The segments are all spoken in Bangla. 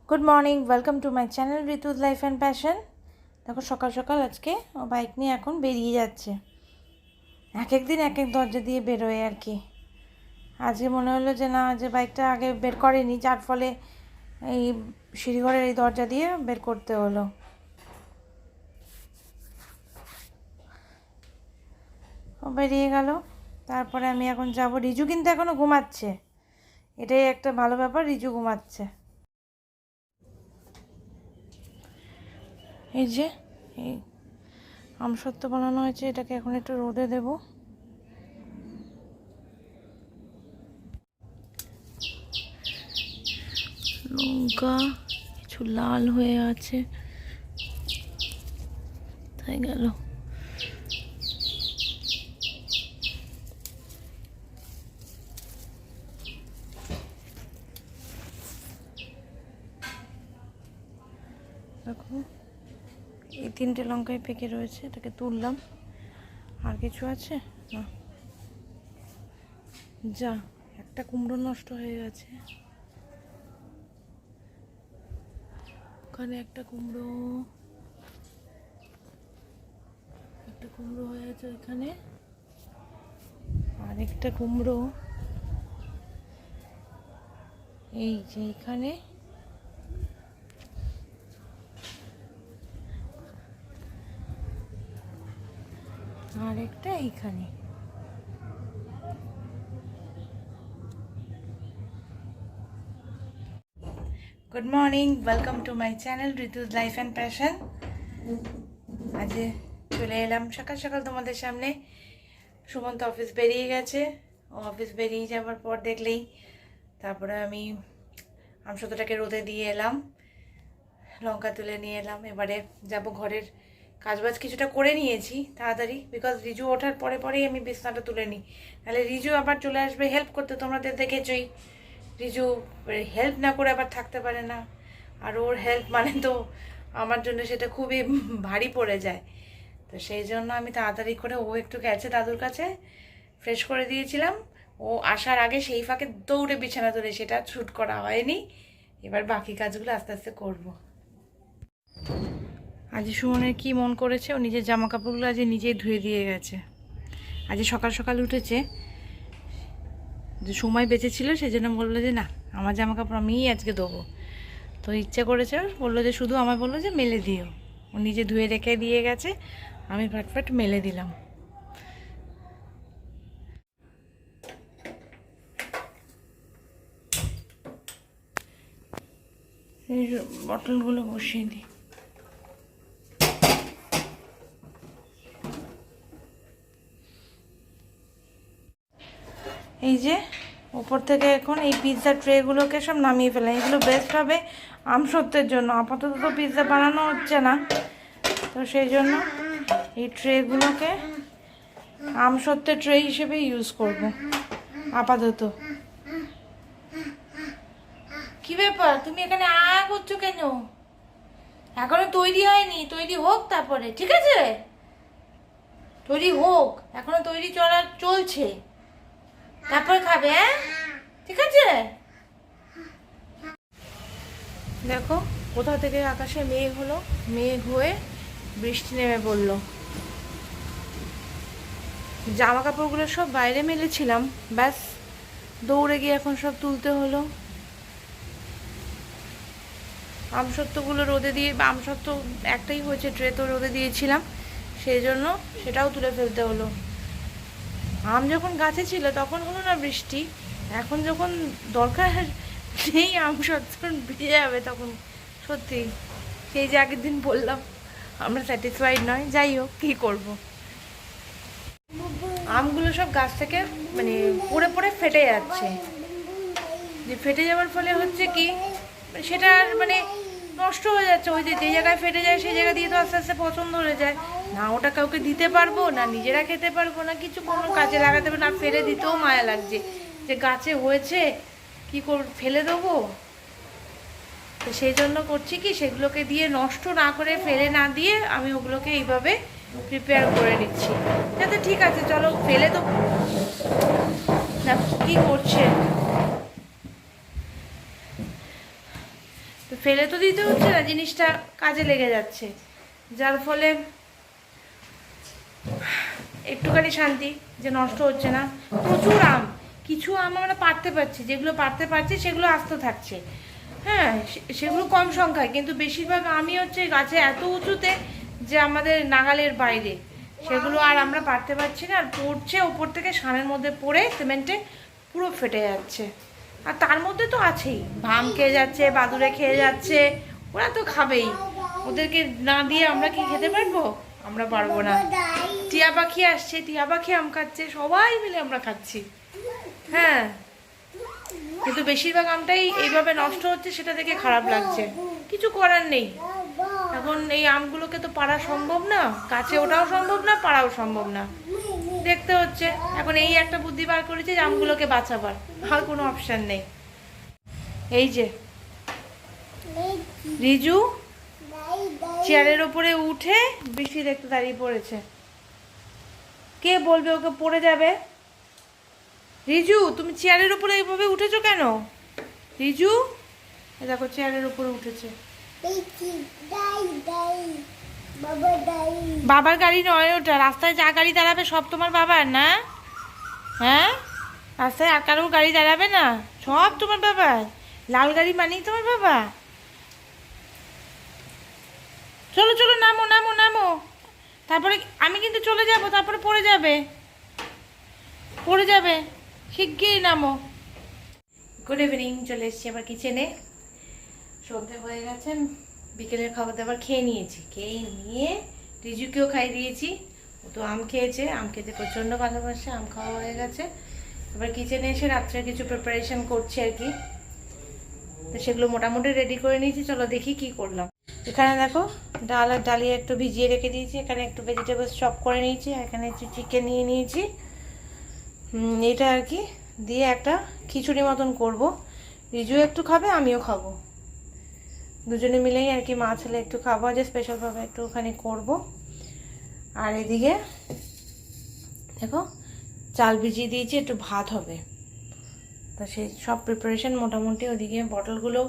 Good morning, welcome to my channel Ritu's life and passion. দেখো সকাল সকাল আজকে ও বাইক নিয়ে এখন বেরিয়ে যাচ্ছে। এক এক দিন এক এক দরজা দিয়ে বেরোয় আর কি। আজকে মনে হলো যে না, যে বাইকটা আগে বের করেনি, যার ফলে এই সিঁড়িঘরের এই দরজা দিয়ে বের করতে হলো। ও বেরিয়ে গেল। তারপরে আমি এখন যাব। রিজু কিন্তু এখনও ঘুমাচ্ছে, এটাই একটা ভালো ব্যাপার, রিজু ঘুমাচ্ছে। এই যে এই আমসত্ত্ব বানানো হয়েছে, এটাকে এখন একটু রোদে দেব। লঙ্কা কিছু লাল হয়ে আছে, তাই গেল। দেখো এই তিনটে লঙ্কায় পেকে রয়েছে, এটাকে তুললাম। আর কিছু আছে না, যা একটা কুমড়ো নষ্ট হয়ে গেছে। ওখানে একটা কুমড়ো হয়ে আছে ওইখানে, আর একটা কুমড়ো এই যে এখানে, আর একটা এইখানে। Good morning, welcome to my channel Ritu's life and passion. আজ চলে এলাম সকাল সকাল তোমাদের সামনে। সুমন্ত অফিস বেরিয়ে গেছে। ও অফিস বেরিয়ে যাওয়ার পর দেখলেই তারপরে আমি আমসত্ত্বটাকে রোদে দিয়ে এলাম, লঙ্কা তুলে নিয়ে এলাম। এবারে যাব ঘরের কাজবাজ কিছুটা করে নিয়েছি তাড়াতাড়ি, বিকজ রিজু ওঠার পরে পরেই আমি বিছনাটা তুলে নিই, তাহলে রিজু আবার চলে আসবে হেল্প করতে। তোমাদের দেখেছই, রিজু হেল্প না করে আবার থাকতে পারে না, আর ওর হেল্প মানে তো আমার জন্য সেটা খুবই ভারী পড়ে যায়। তো সেই জন্য আমি তাড়াতাড়ি করে, ও একটু গেছে দাদুর কাছে, ফ্রেশ করে দিয়েছিলাম। ও আসার আগে সেই ফাঁকে দৌড়ে বিছানা তুলে, সেটা শ্যুট করা হয়নি। এবার বাকি কাজগুলো আস্তে আস্তে করবো। আজ সুমনের কি মন করেছে, ও নিজের জামা কাপড়গুলো আজ নিজেই ধুয়ে দিয়ে গেছে। আজ সকাল সকাল উঠেছে, যে সময় বেঁচেছিল সেজন্য বললো যে না, আমার জামা কাপড় আমিই আজকে দেবো। তো ইচ্ছে করেছে, বললো যে শুধু আমায় বললো যে মেলে দিও। ও নিজে ধুয়ে রেখে দিয়ে গেছে, আমি ফটফট মেলে দিলাম। এই বটলগুলো বসিয়ে দিই। এই যে উপর থেকে এখন এই পিৎজা ট্রেগুলোকে সব নামিয়ে ফেলেন, এগুলো বেস্ট হবে আমসত্ত্বের জন্য। আপাতত তো পিৎজা বানানো হচ্ছে না, তো সেই জন্য এই ট্রেগুলোকে আমসত্ত্বের ট্রে হিসেবে ইউজ করব আপাতত। কি ব্যাপার, তুমি এখানে করছো কেন? এখনো তৈরি হয়নি, তৈরি হোক তারপরে, ঠিক আছে? তৈরি হোক, এখনো তৈরি চলছে, তারপরে খাবে, হ্যাঁ? ঠিক আছে। দেখো কোথা থেকে আকাশে মেঘ হলো, মেঘ হয়ে বৃষ্টি নেমে পড়লো। জামা কাপড়গুলো সব বাইরে মেলেছিলাম, ব্যাস দৌড়ে গিয়ে এখন সব তুলতে হলো। আমসত্ত্বগুলো রোদে দিয়ে, আমসত্ত্ব একটাই হয়েছে ট্রে, তো রোদে দিয়েছিলাম, সেই জন্য সেটাও তুলে ফেলতে হলো। আম যখন গাছে ছিল তখন হলো না বৃষ্টি, এখন যখন দরকার নেই আমসত্ত্ব ভিজে যাবে, তখন সত্যি সেই যে আগের দিন বললাম আমরা স্যাটিসফাইড নয়। যাই হোক, কী করবো, আমগুলো সব গাছ থেকে মানে পড়ে পড়ে ফেটে যাচ্ছে। যে ফেটে যাওয়ার ফলে হচ্ছে কি, সেটা মানে নষ্ট হয়ে যাচ্ছে। ওই যে জায়গায় ফেটে যায় সেই জায়গা দিয়ে তো আস্তে আস্তে পছন্দ হয়ে যায় না, ওটা কাউকে দিতে পারবো না, নিজেরা খেতে পারবো না, কিছু কোনো কাজে লাগাতে পারবো না। ফেলে দিতেও মায়া লাগছে, যে গাছে হয়েছে কী ফেলে দেবো। তো সেই জন্য করছি কি, সেগুলোকে দিয়ে নষ্ট না করে, ফেলে না দিয়ে আমি ওগুলোকে এইভাবে প্রিপেয়ার করে নিচ্ছি, যাতে ঠিক আছে চলো ফেলে তো না, কী করছে তো ফেলে তো দিতে হচ্ছে না, জিনিসটা কাজে লেগে যাচ্ছে, যার ফলে একটুখানি শান্তি যে নষ্ট হচ্ছে না। প্রচুর আম, কিছু আম আমরা পারতে পারছি, যেগুলো পারতে পারছি সেগুলো আস্ত থাকছে, হ্যাঁ সেগুলো কম সংখ্যায়, কিন্তু বেশিরভাগ আমই হচ্ছে গাছে এত উঁচুতে যে আমাদের নাগালের বাইরে, সেগুলো আর আমরা পারতে পারছি না, আর পড়ছে ওপর থেকে সানের মধ্যে পড়ে সিমেন্টে পুরো ফেটে যাচ্ছে। আর তার মধ্যে তো আছেই, ভাম খেয়ে যাচ্ছে, বাদুড়ে খেয়ে যাচ্ছে, ওরা তো খাবেই, ওদেরকে না দিয়ে আমরা কি খেতে পারবো? আমরা পারবো না। টিয়া পাখি আসছে, টিয়া পাখি আম খাচ্ছে, সবাই মিলে আমরা খাচ্ছি, হ্যাঁ, কিন্তু বেশিরভাগ আমটাই এইভাবে নষ্ট হচ্ছে, সেটা দেখে খারাপ লাগছে। কিছু করার নেই, এখন এই আমগুলোকে তো পারা সম্ভব না, গাছে ওঠাও সম্ভব না, পারাও সম্ভব না, দেখতে হচ্ছে। এখন এই একটা বুদ্ধি বার করেছে যে আমগুলোকে বাঁচাবার, আর কোনো অপশন নেই। এই যে রিজু চেয়ারের ওপরে উঠে বৃষ্টি দেখতে দাঁড়িয়ে পড়েছে, কে বলবে ওকে পড়ে যাবে? রিজু, তুমি চেয়ারের উপরে এইভাবে উঠেছো কেন? রিজু, দেখো চেয়ারের উপরে উঠেছে। বাবার গাড়ি নয় ওটা, রাস্তায় যা গাড়ি দাঁড়াবে সব তোমার বাবার না? হ্যাঁ, রাস্তায় আর কারোর গাড়ি দাঁড়াবে না, সব তোমার বাবার। লাল গাড়ি মানেই তোমার বাবা। চলো চলো, নামো নামো নামো, তারপরে আমি কিন্তু চলে যাব, তারপরে পড়ে যাবে, পড়ে যাবে, শিগগিরই নামো। গুড ইভিনিং, চলে এসেছি আবার কিচেনে। সন্ধে হয়ে গেছে, বিকেলের খাবার দাবার খেয়ে নিয়েছি, খেয়ে নিয়ে রিজুকেও খাইয়ে দিয়েছি, ও তো আম খেয়েছে, আম খেতে প্রচণ্ড ভালোবাসে, আম খাওয়া হয়ে গেছে। এবার কিচেনে এসে রাত্রে কিছু প্রিপারেশন করছি আর কি, তো সেগুলো মোটামুটি রেডি করে নিয়েছি। চলো দেখি কি করলাম। এখানে দেখো ডাল আর ডালিয়া একটু ভিজিয়ে রেখে দিয়েছি, এখানে একটু ভেজিটেবলস চপ করে নিয়েছি, এখানে একটু চিকেন নিয়ে নিয়েছি, এটা আর কি দিয়ে একটা খিচুড়ি মতন করব। রিজু একটু খাবে, আমিও খাবো, দুজনে মিলেই আর কি, মা ছেলে একটু খাবো, যে স্পেশালভাবে একটুখানি করব। আর এদিকে দেখো চাল ভিজিয়ে দিয়েছি, একটু ভাত হবে, তো সেই সব প্রিপারেশন মোটামুটি। ওদিকে বটলগুলো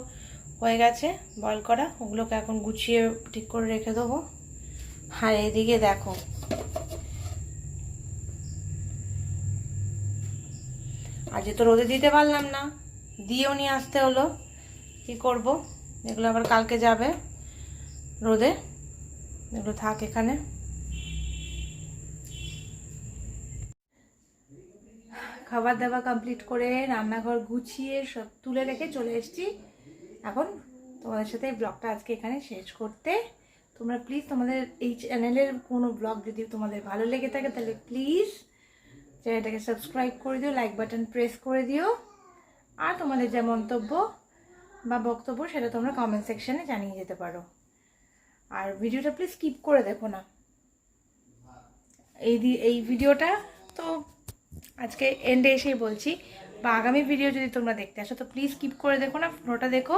হয়ে গেছে বয়েল করা, ওগুলোকে এখন গুছিয়ে ঠিক করে রেখে দেবো। আর এদিকে দেখো আজ তো রোদে দিতে পারলাম না, দিয়েও নিয়ে আসতে হলো, কি করব, এগুলো আবার কালকে যাবে রোদে, এগুলো থাক এখানে। খাবার দাবার কমপ্লিট করে রান্নাঘর গুছিয়ে সব তুলে রেখে চলে এসেছি। এখন তোমাদের সাথে এই ব্লগটা আজকে এখানে শেষ করতে। তোমরা প্লিজ তোমাদের এই চ্যানেলের কোনো ব্লগ যদি তোমাদের ভালো লেগে থাকে তাহলে প্লিজ চ্যানেলটাকে সাবস্ক্রাইব করে দিও, লাইক বাটন প্রেস করে দিও, আর তোমাদের যা মন্তব্য বা বক্তব্য সেটা তোমরা কমেন্ট সেকশানে জানিয়ে যেতে পারো। আর ভিডিওটা প্লিজ স্কিপ করে দেখো না, এই ভিডিওটা তো আজকে এন্ডে এসেই বলছি, বা আগামী ভিডিও যদি তোমরা দেখতে আসো তো প্লিজ স্কিপ করে দেখো না, পুরোটা দেখো।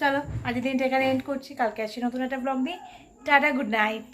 চলো আজকের দিনটা এখানে এন্ড করছি, কালকে আসছি নতুন একটা ব্লগ নিয়ে। Tata, good night.